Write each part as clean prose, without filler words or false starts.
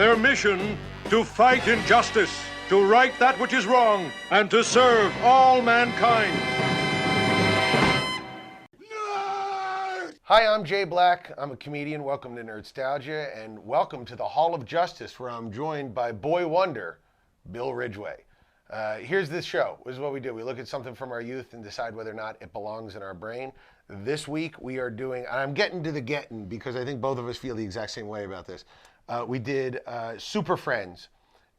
Their mission, to fight injustice, to right that which is wrong, and to serve all mankind. Hi, I'm Jay Black. I'm a comedian. Welcome to Nerdstalgia, and welcome to the Hall of Justice, where I'm joined by boy wonder, Bill Ridgway. Here's this show. This is what we do. We look at something from our youth and decide whether or not it belongs in our brain. This week we are doing, and I'm getting to the getting because I think both of us feel the exact same way about this. We did Super Friends,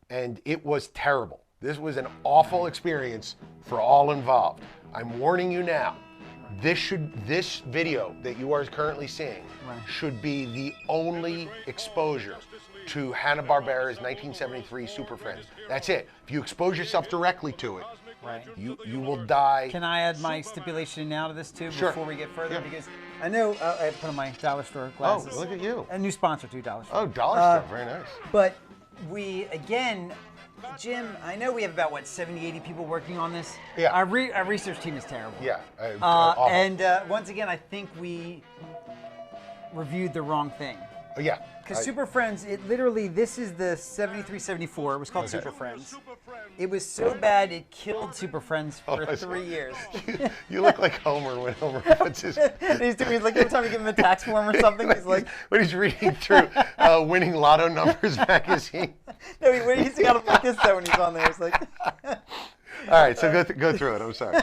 and it was terrible. This was an awful experience for all involved. I'm warning you now. This video that you are currently seeing should be the only exposure to Hanna-Barbera's 1973 Super Friends. That's it. If you expose yourself directly to it, you will die. Can I add my stipulation now to this too before we get further? Yeah. Because I know I have put on my dollar store glasses. Oh, look at you. A new sponsor, $2. Oh, dollar store. Very nice. But we, again, Jim, I know we have about, 70, 80 people working on this? Yeah. Our research team is terrible. Yeah. Awful. And once again, I think we reviewed the wrong thing. Yeah. Because Super Friends, this is the 73-74. It was called Super Friends. It was so bad it killed Super Friends for 3 years. You look like Homer when Homer puts his... He's like every time you give him a tax form or something, he's like... When he's reading through Winning Lotto Numbers magazine. No, he's got him like this though when he's on there. It's like... All right, so go through it. I'm sorry.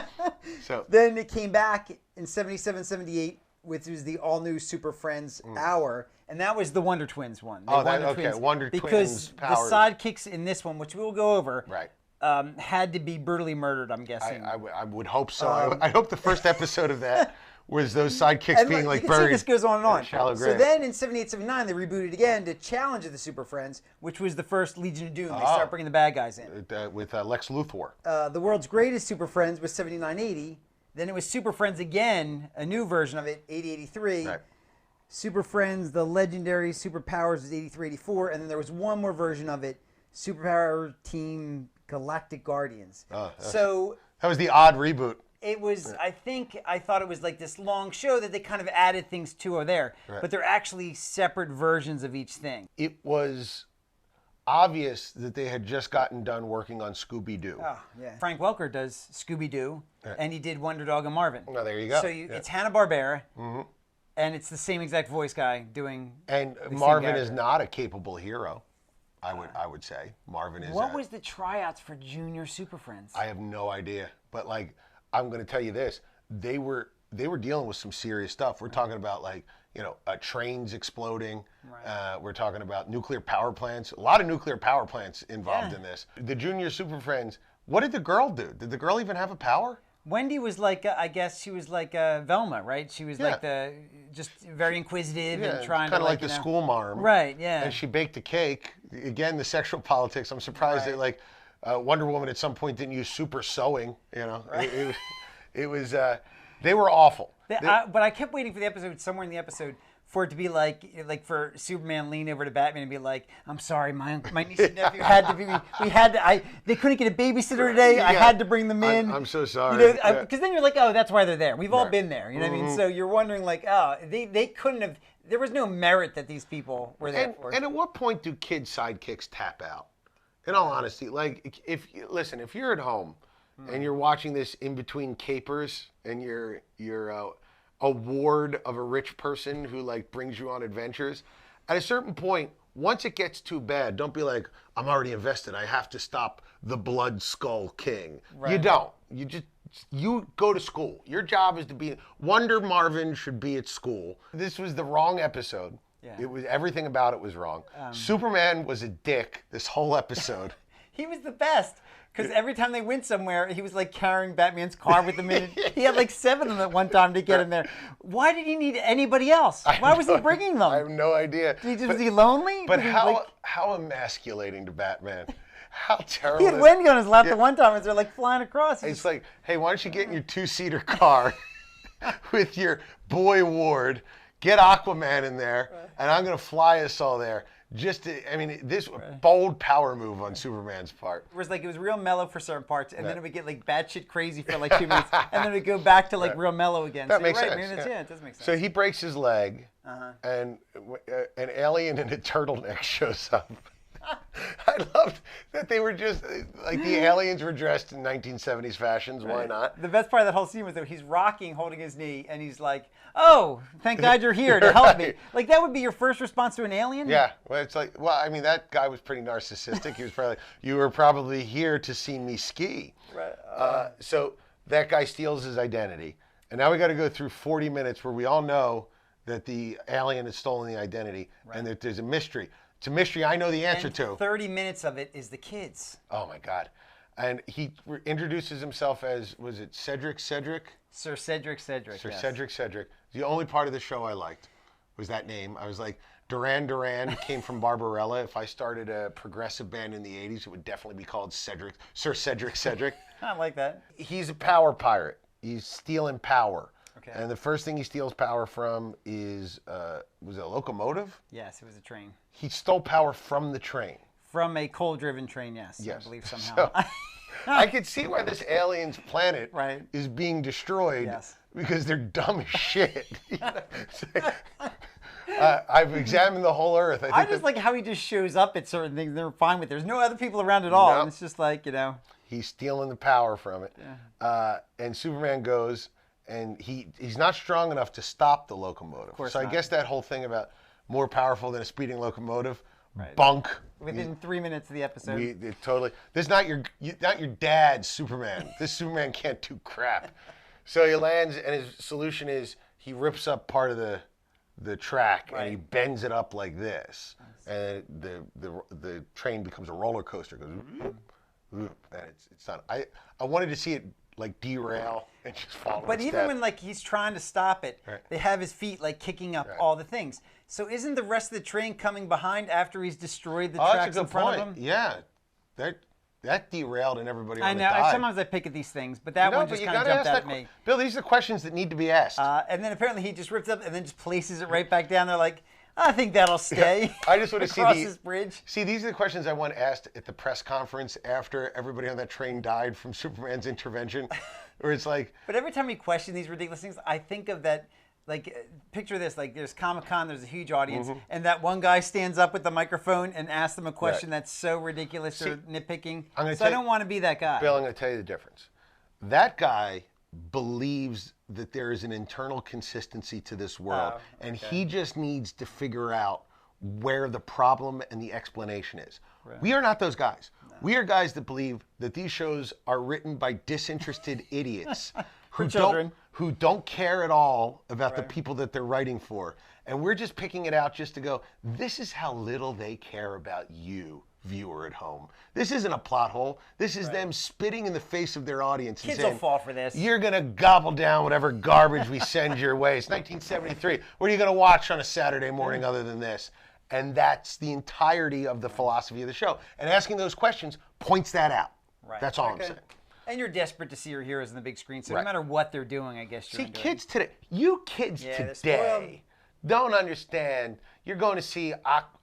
So then it came back in 77-78, which was the all-new Super Friends Hour. And that was the Wonder Twins one. Wonder Twins because powers. The sidekicks in this one, which we will go over, right, had to be brutally murdered, I'm guessing. I would hope so. I hope the first episode of that was those sidekicks being like buried. This goes on and on. Shallow grave. So then in 78-79, they rebooted again to challenge the Super Friends, which was the first Legion of Doom. They start bringing the bad guys in. With Lex Luthor. The world's greatest Super Friends was 79-80. Then it was Super Friends again, a new version of it, 80-83. Right. Super Friends, the legendary Superpowers was 83-84, and then there was one more version of it, Superpower Team Galactic Guardians. So that was the odd reboot. It was, I thought it was like this long show that they kind of added things to or there, but they're actually separate versions of each thing. It was obvious that they had just gotten done working on Scooby-Doo. Oh, yeah. Frank Welker does Scooby-Doo, and he did Wonder Dog and Marvin. Oh, there you go. So it's Hanna-Barbera. Mm-hmm. And it's the same exact voice guy doing. And Marvin is not a capable hero, I would say. Marvin is. What was the tryouts for Junior Super Friends? I have no idea, but I'm going to tell you this: they were dealing with some serious stuff. We're talking about trains exploding. Right. We're talking about nuclear power plants. A lot of nuclear power plants involved in this. The Junior Super Friends. What did the girl do? Did the girl even have a power? Wendy was like, I guess she was like Velma, right? She was just very inquisitive and trying to kind of like the school marm. Right, yeah. And she baked a cake. Again, the sexual politics. I'm surprised that Wonder Woman at some point didn't use super sewing, Right. It was, they were awful. But I kept waiting for the episode, somewhere in the episode, for it to be like for Superman lean over to Batman and be like, "I'm sorry, my niece and nephew had to be. They couldn't get a babysitter today. I had to bring them in. I'm so sorry." Because then you're like, "Oh, that's why they're there. We've all been there." You know what I mean? So you're wondering like, "Oh, they couldn't have. There was no merit that these people were there for." And at what point do kid sidekicks tap out? In all honesty, if you're at home and you're watching this in between capers and you're a ward of a rich person who brings you on adventures, at a certain point, once it gets too bad, don't be like, I'm already invested. I have to stop the Blood Skull King. Right. You don't. You go to school. Your job is to be. Wonder Marvin should be at school. This was the wrong episode. Yeah. It was everything about it was wrong. Superman was a dick this whole episode. He was the best. Because every time they went somewhere, he was carrying Batman's car with him in it. He had 7 of them at one time to get in there. Why did he need anybody else? Why was he bringing them? I have no idea. Was he lonely? But how emasculating to Batman. How terrible. He had Wendy on his lap the one time as they're flying across. It's like, hey, why don't you get in your 2-seater car with your boy ward, get Aquaman in there, and I'm going to fly us all there. This bold power move on Superman's part. It was real mellow for certain parts, and then it would get batshit crazy for 2 minutes, and then it would go back to real mellow again. That makes sense. It does make sense. So he breaks his leg, and an alien in a turtleneck shows up. loved that they were just like the aliens were dressed in 1970s fashions. Why not? The best part of that whole scene was that he's rocking, holding his knee, and he's like, "Oh, thank God you're here to help me." Like that would be your first response to an alien? Yeah. Well, it's like, well, I mean, that guy was pretty narcissistic. He was probably, you were probably here to see me ski. Right. So that guy steals his identity, and now we got to go through 40 minutes where we all know that the alien has stolen the identity, and that there's a mystery. It's a mystery I know the answer And to. 30 minutes of it is the kids. Oh my God. And he introduces himself as, was it Cedric? Sir Cedric. Sir Yes. Cedric. The only part of the show I liked was that name. I was like, Duran came from Barbarella. If I started a progressive band in the 80s, it would definitely be called Sir Cedric. I like that. He's a power pirate. He's stealing power. Okay. And the first thing he steals power from is, was it a locomotive? Yes, it was a train. He stole power from the train. From a coal-driven train, yes. Yes. I believe somehow. So, I could see why this alien's planet Right. is being destroyed Yes. because they're dumb as shit. I've examined the whole Earth. I just like how he just shows up at certain things they're fine with. There's no other people around at all. No. And it's just like, He's stealing the power from it. Yeah. And Superman goes, and he's not strong enough to stop the locomotive. course So I not. guess that whole thing about more powerful than a speeding locomotive, Right. bunk. within 3 minutes of the episode. It totally. This is not your dad's Superman. This Superman can't do crap. So he lands, and his solution is he rips up part of the track and he bends it up like this, and the train becomes a roller coaster. It goes, and it's not. I wanted to see it like derail and just fall. But even when like he's trying to stop it, they have his feet like kicking up all the things. So isn't the rest of the train coming behind after he's destroyed the tracks in front of him? Yeah, that derailed and everybody. I on know. it died. Sometimes I pick at these things, but that one just kind of jumped out at me. Bill, these are the questions that need to be asked. And then apparently he just rips up and then just places it right back down there like, I think that'll stay. I just want to see across this bridge. See, these are the questions I want asked at the press conference after everybody on that train died from Superman's intervention, where it's like. But every time we question these ridiculous things, I think of that. Like, picture this, like there's Comic-Con, there's a huge audience, and that one guy stands up with the microphone and asks them a question that's so ridiculous or nitpicking. So I don't want to be that guy. Bill, I'm going to tell you the difference. That guy believes that there is an internal consistency to this world, and he just needs to figure out where the problem and the explanation is. Right. We are not those guys. No. We are guys that believe that these shows are written by disinterested idiots who don't care at all about the people that they're writing for. And we're just picking it out just to go, this is how little they care about you, viewer at home. This isn't a plot hole. This is them spitting in the face of their audience and Kids saying, will fall for this. You're going to gobble down whatever garbage we send your way. It's 1973. What are you going to watch on a Saturday morning other than this? And that's the entirety of the philosophy of the show. And asking those questions points that out. Right. That's all I'm saying. And you're desperate to see your heroes on the big screen, so no matter what they're doing, I guess you're enjoying. Kids today, you kids today don't understand. You're going to see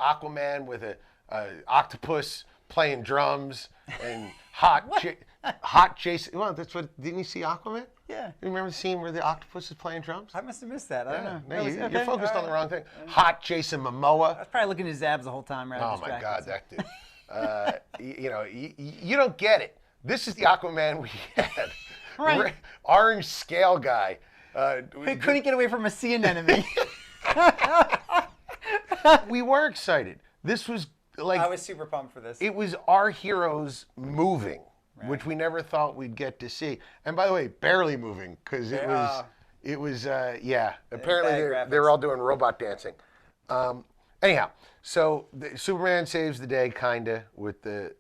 Aquaman with a octopus playing drums and hot Jason. Well, that's what. Didn't you see Aquaman? Yeah. You remember the scene where the octopus is playing drums? I must have missed that. I don't know. No, you're focused on the wrong thing. Hot Jason Momoa. I was probably looking at his abs the whole time. Oh my God, that dude. You don't get it. This is the Aquaman we had. Right. Orange scale guy. He couldn't get away from a sea anemone. We were excited. This was like. I was super pumped for this. It was our heroes moving, which we never thought we'd get to see. And by the way, barely moving because it was. Apparently they're all doing robot dancing. Anyhow, so Superman saves the day, kinda, with the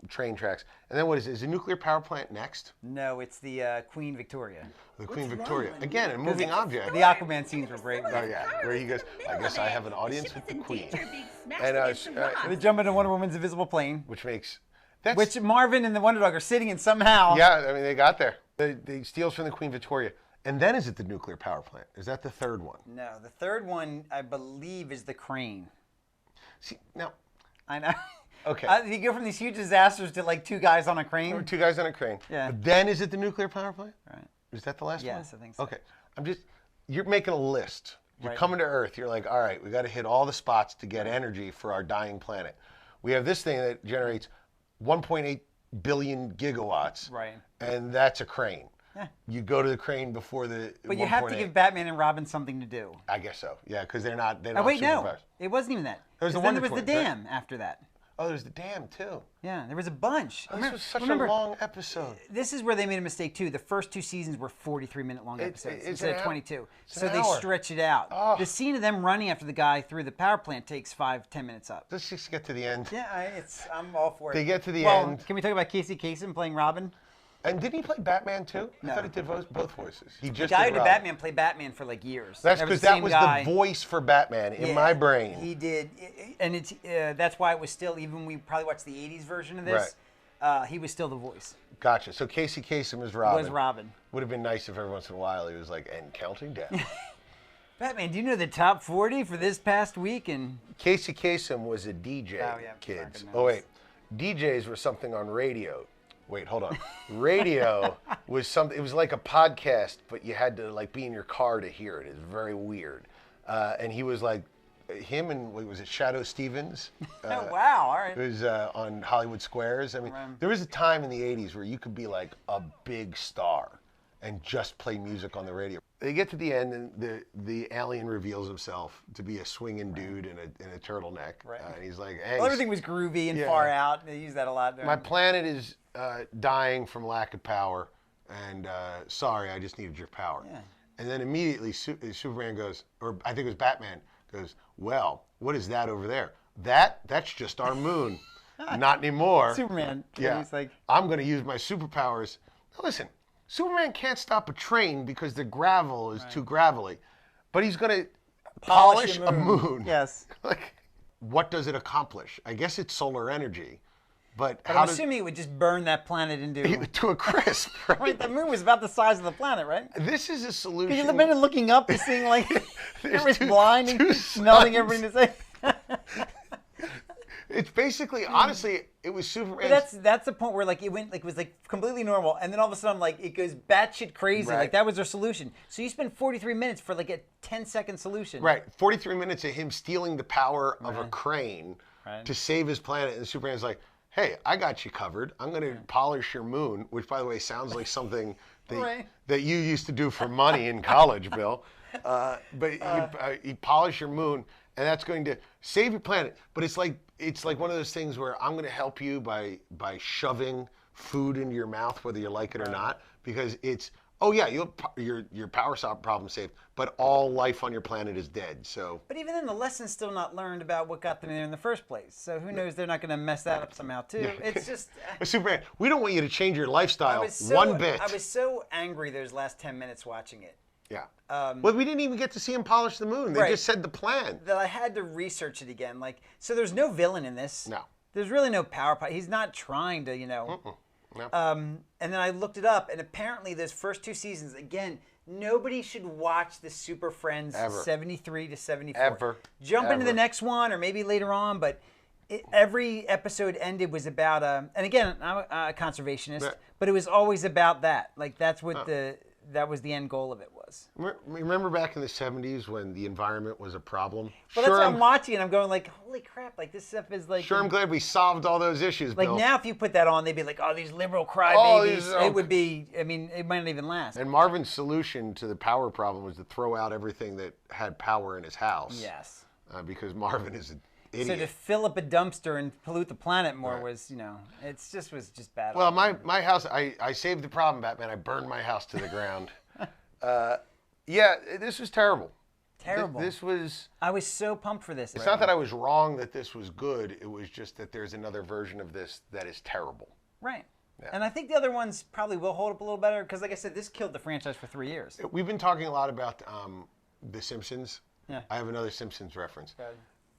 train tracks. And then what is it? Is the nuclear power plant next? No, it's the Queen Victoria. The Queen Victoria. Again, a moving object. The Aquaman scenes were great. Oh, yeah. Where he goes, I guess I have an audience with the Queen. And they jump into Wonder Woman's invisible plane. Which makes... Which Marvin and the Wonder Dog are sitting in somehow. Yeah, I mean, they got there. They steals from the Queen Victoria. And then is it the nuclear power plant? Is that the third one? No, the third one, I believe, is the crane. See, now... I know. Okay. You go from these huge disasters to like two guys on a crane. Or two guys on a crane. Yeah. But then is it the nuclear power plant? Right. Is that the last one? Yes, I think so. Okay. You're making a list. You're coming to Earth. You're like, all right, we got to hit all the spots to get energy for our dying planet. We have this thing that generates 1.8 billion gigawatts. Right. And that's a crane. Yeah. You go to the crane before the. But you have to give Batman and Robin something to do. I guess so. Yeah, because they don't. Oh wait, have no, it wasn't even that. There was the then there Wonder was the Twins, dam after that. Oh, there's the dam too. Yeah, there was a bunch. This was such a long episode. This is where they made a mistake too. The first 2 seasons were 43-minute long episodes instead of 22. So they stretch it out. Oh. The scene of them running after the guy through the power plant takes 5-10 minutes up. Let's just get to the end. Yeah, I'm all for it. They get to the well, end. Can we talk about Casey Kasem playing Robin? And didn't he play Batman too? No. I thought he did both voices. He just The guy did who did Robin. Batman played Batman for like years. That's because that was the voice for Batman in my brain. He did, and it's that's why it was still, even when we probably watched the 80s version of this, he was still the voice. Gotcha. So Casey Kasem is Robin. Was Robin. Would have been nice if every once in a while he was like, and counting down. Batman, do you know the top 40 for this past week? And Casey Kasem was a DJ, kids. Oh, wait. DJs were something on radio. Wait, hold on. Radio was something, it was like a podcast, but you had to like be in your car to hear it. It was very weird. And he was like, him and, was it Shadow Stevens? Oh, wow, all right. It was on Hollywood Squares. I mean, there was a time in the 80s where you could be like a big star and just play music on the radio. They get to the end, and the alien reveals himself to be a swinging dude in a turtleneck. Right. And he's like, hey. Well, everything was groovy and far out. They use that a lot. My planet is dying from lack of power, and sorry, I just needed your power. Yeah. And then immediately Superman goes, or I think it was Batman, goes, well, what is that over there? That's just our moon. Not anymore. Superman. Yeah. He's like, I'm going to use my superpowers. Now listen, Superman can't stop a train because the gravel is too gravelly, but he's going to polish a moon. Yes. Like, what does it accomplish? I guess it's solar energy, but I'm assuming it would just burn that planet into to a crisp. Right? Right, the moon was about the size of the planet, right? This is a solution. You've been looking up and seeing like everybody's blind and smelling everything to say. It's basically, honestly, it was Superman. That's the point where like it went, like it was like completely normal, and then all of a sudden like it goes batshit crazy. Right. Like that was their solution. So you spend 43 minutes for like a 10-second solution. Right, 43 minutes of him stealing the power of a crane to save his planet, and Superman's like, hey, I got you covered. I'm going to polish your moon, which, by the way, sounds like something that you used to do for money in college, Bill. But you polish your moon, and that's going to save your planet. But it's like one of those things where I'm going to help you by shoving food into your mouth, whether you like it or not, because it's, oh yeah, your power problem saved, but all life on your planet is dead. So. But even then, the lesson's still not learned about what got them in there in the first place. So who knows? They're not going to mess that up somehow too. Yeah. It's just. Superman, we don't want you to change your lifestyle one bit. I was so angry those last 10 minutes watching it. Yeah. Well, we didn't even get to see him polish the moon. They just said the plan. That I had to research it again. Like, so there's no villain in this. No. There's really no power. He's not trying to, No. And then I looked it up, and apparently those first 2 seasons, again, nobody should watch the Super Friends 73 to 74. Ever. Jump into the next one, or maybe later on, but every episode ended was about, and again, I'm a conservationist, but it was always about that. Like, that's what that was the end goal of it was. Remember back in the 70s when the environment was a problem? Well, that's what I'm watching, and I'm going like, holy crap, like this stuff is like... Sure, I'm glad we solved all those issues, like, Bill. Now if you put that on, they'd be like, oh, these liberal crybabies. It would be, I mean, it might not even last. And Marvin's solution to the power problem was to throw out everything that had power in his house. Yes. Because Marvin is an idiot. So to fill up a dumpster and pollute the planet more was, it was just bad. Well, my house, I saved the problem, Batman. I burned my house to the ground. Yeah, this was terrible. Terrible. This was... I was so pumped for this. It's not that I was wrong that this was good. It was just that there's another version of this that is terrible. Right. Yeah. And I think the other ones probably will hold up a little better because, like I said, this killed the franchise for 3 years. We've been talking a lot about The Simpsons. Yeah. I have another Simpsons reference.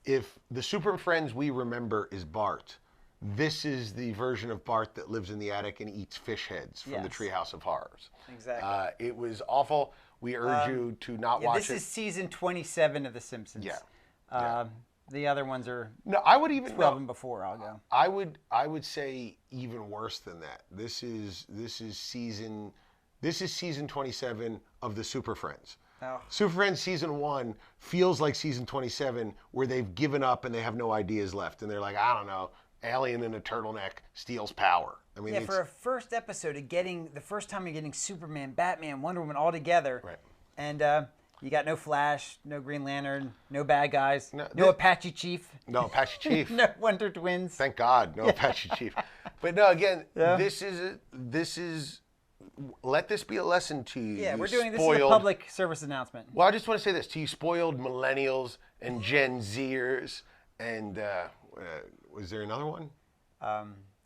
If the Super Friends we remember is Bart, this is the version of Bart that lives in the attic and eats fish heads from the Treehouse of Horrors. Exactly. It was awful. We urge you to not watch it. This is season 27 of The Simpsons. Yeah. The other ones are I would even 12 and before. I'll go. I would say even worse than that. This is season 27 of the Super Friends. Oh. Super Friends season 1 feels like season 27, where they've given up and they have no ideas left, and they're like, I don't know, alien in a turtleneck steals power. I mean, Yeah, for a first episode of the first time you're getting Superman, Batman, Wonder Woman all together, right? And you got no Flash, no Green Lantern, no bad guys, no Apache Chief. No Apache Chief. No Wonder Twins. Thank God, no Apache Chief. But no, again, this is. Let this be a lesson to you. Yeah, you we're doing spoiled, this is a public service announcement. Well, I just want to say this to you, spoiled millennials and Gen Zers, and was there another one?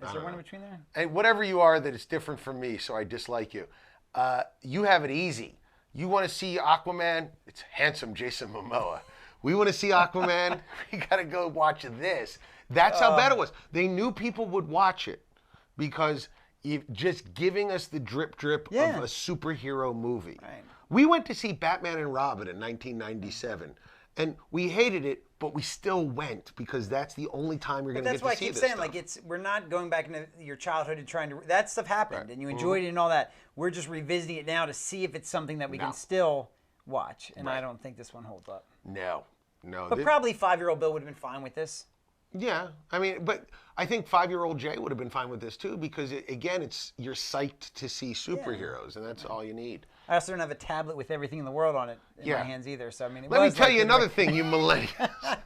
Is there one in between there? And whatever you are that is different from me, so I dislike you. You have it easy. You want to see Aquaman? It's handsome Jason Momoa. We want to see Aquaman? We got to go watch this. That's how bad it was. They knew people would watch it because just giving us the drip of a superhero movie. Right. We went to see Batman and Robin in 1997, and we hated it, but we still went because that's the only time you're going to get to see this. That's why I keep saying, like, we're not going back into your childhood and trying to. That stuff happened, and you enjoyed it and all that. We're just revisiting it now to see if it's something that we can still watch, and I don't think this one holds up. No. But probably 5-year-old Bill would have been fine with this. Yeah, I mean, but I think 5-year-old Jay would have been fine with this too because, again, you're psyched to see superheroes, and that's all you need. I also don't have a tablet with everything in the world on it in my hands either. So I mean, let me tell you another thing, you millennials.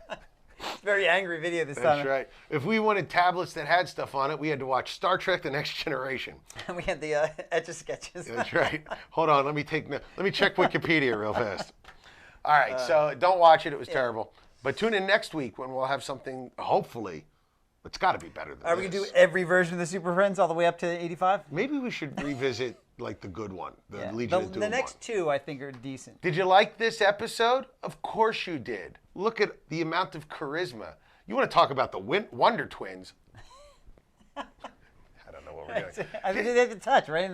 Very angry video this time. That's right. If we wanted tablets that had stuff on it, we had to watch Star Trek: The Next Generation. We had the Etch-a-Sketches. That's right. Hold on, let me check Wikipedia real fast. All right, so don't watch it. It was terrible. But tune in next week when we'll have something, hopefully, it's got to be better than this. Are we going to do every version of the Super Friends all the way up to 85? Maybe we should revisit, like, the good one, the Legion of Doom The next two, I think, are decent. Did you like this episode? Of course you did. Look at the amount of charisma. You want to talk about the Wonder Twins. I don't know what we're doing. I mean, they have to touch, right?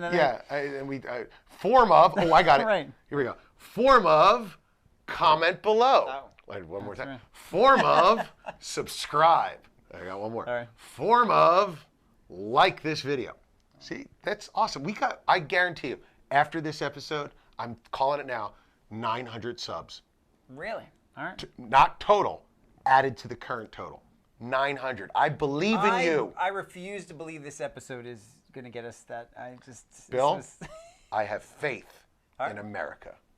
Form of, I got it. Right. Here we go. Form of, comment below. Oh. Wait, one more time. Right. Form of, subscribe. I got one more. All right. Form of, like this video. See, that's awesome. I guarantee you, after this episode, I'm calling it now, 900 subs. Really? All right. Not total, added to the current total. 900. I believe in you. I refuse to believe this episode is going to get us that. Bill, I have faith in America.